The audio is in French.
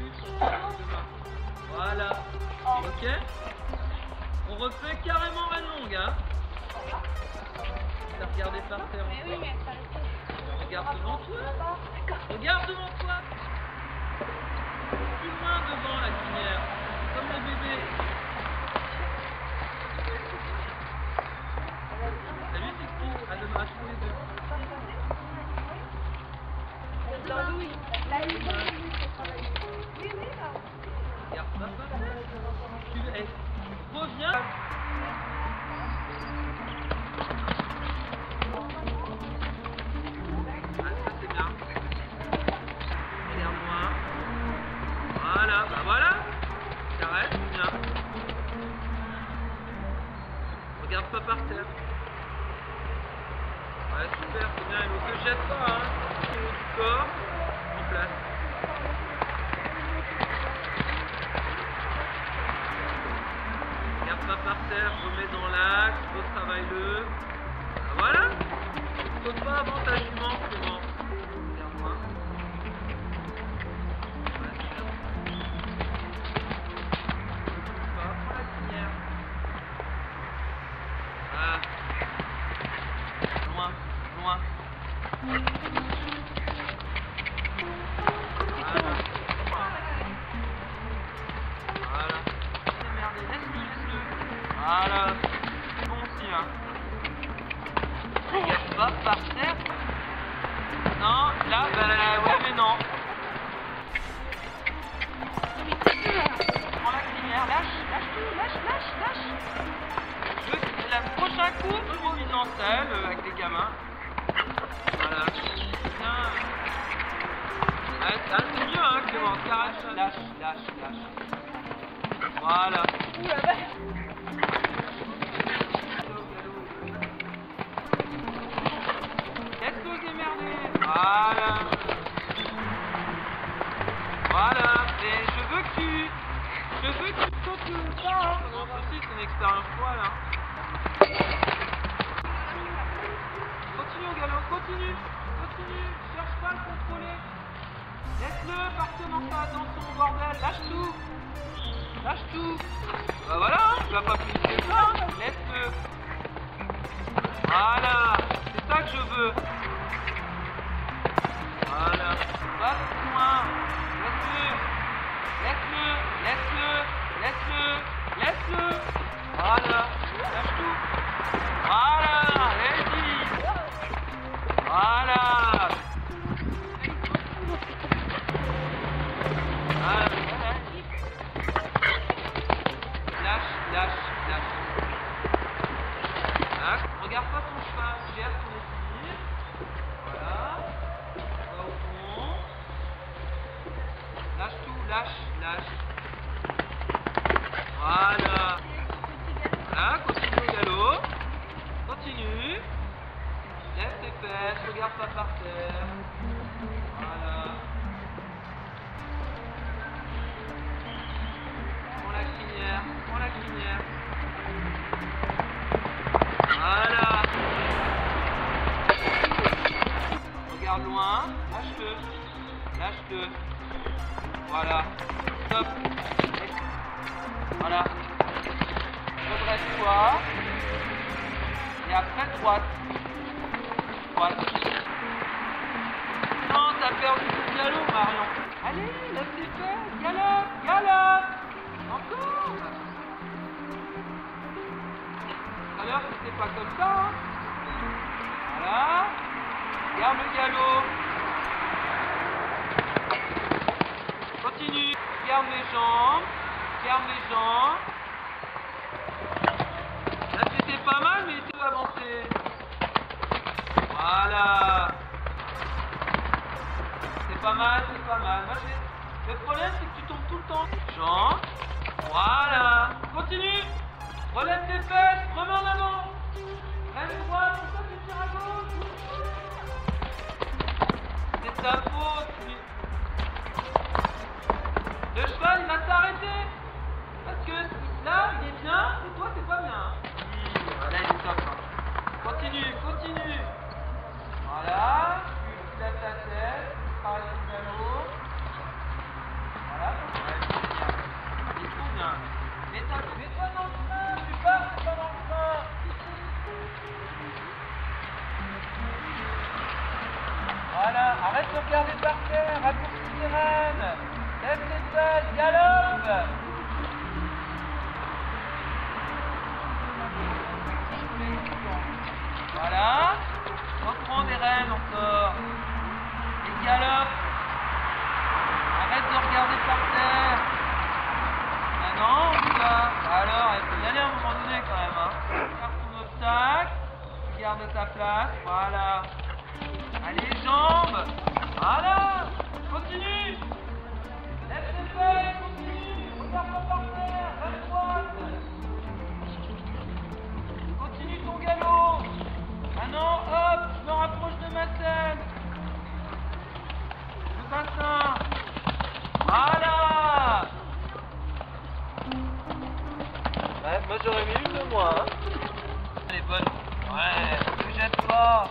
continue sur le chemin. Voilà. Ok. On refait carrément reine longue, hein. T'as regardé par terre. Mais oui, mais ça le Regarde devant toi. Regarde devant toi. Plus loin devant la crinière. Comme le bébé. Salut, c'est qui? À demain, tous les deux. l'andouille. La nuit. Regarde ça, tu reviens. Ah, ça c'est bien. Regarde-moi. Voilà, bah voilà. Caresse, bien. Regarde pas par terre. Ouais, super, c'est bien. Il ne se jette pas, hein. Au haut du corps, en place. Regarde pas par terre, remets dans l'axe, retravaille-le. Voilà. Saute pas avant ta jument, Clément. Regarde-moi. Ouais, c'est bien. Prends la crinière. Ah. Loin, loin. Voilà. Voilà. Merde, laisse-le. Voilà. C'est bon aussi, hein. Regarde pas par terre. Non, là, bah ouais, mais non. Prends la crinière, lâche tout, lâche. Je veux que le prochain coup, je remise en selle avec les gamins. Voilà. Bien. Ouais, ça, c'est mieux, hein, Clément. Caresse, lâche. Voilà. Ouh la vache. Laisse-toi démerder. Voilà. Et je veux que tu sautes le pas, hein. Non, ça aussi, c'est une expérience folle, hein. Continue au galop, continue. Cherche pas à le contrôler. Laisse-le partir dans son bordel. Lâche tout. Bah voilà, hein. Tu vas pas plus que ça, hein. Laisse-le. Voilà. C'est ça que je veux. Voilà. Pas plus loin. Laisse-le. Voilà. Lâche tout. Voilà. Vas-y. Voilà. Lâche. Regarde pas ton cheval, gère ton équilibre. Voilà. Va au fond. Lâche tout, lâche. Voilà. Voilà, continue au galop. Continue. Lève tes fesses, regarde pas par terre. Voilà. Prends la crinière. Voilà. Regarde loin, lâche-le. Voilà. Stop. Voilà. Redresse-toi. Et après droite. Non, t'as perdu le galop, Marion. Allez, laisse-les faire. Galope. Encore. Tout à l'heure, c'était pas comme ça, hein. Voilà. Garde le galop. Continue. Garde mes jambes. Là, c'était pas mal, mais il était avancé. Voilà. C'est pas mal. Moi, le problème, c'est que tu tombes tout le temps. Jambes. Voilà. Continue. Relève tes fesses. Remets en avant. Reste droite. Pourquoi tu tires à gauche? C'est ta faute. Le cheval, il va s'arrêter. Parce que là, il est bien. Et toi, t'es pas bien. Voilà, il est top. Continue. Voilà. Tu lèves ta tête. Parle du galop. Voilà. Voilà. Reprends des rênes encore. Et galope. Arrête de regarder par terre. Maintenant, on va. Alors, il faut y aller à un moment donné quand même. Hein. Garde ton obstacle. Tu gardes ta place. Voilà. Allez, jambes. Voilà. Continue. Lève tes fesses. Continue. Regarde pas par terre. La droite. Continue ton galop. Maintenant, hop, je me rapproche de ma selle. Le bassin. Voilà. Ouais, moi j'aurais mis une de moi. Hein. Elle est bonne. Ouais, ne jette pas.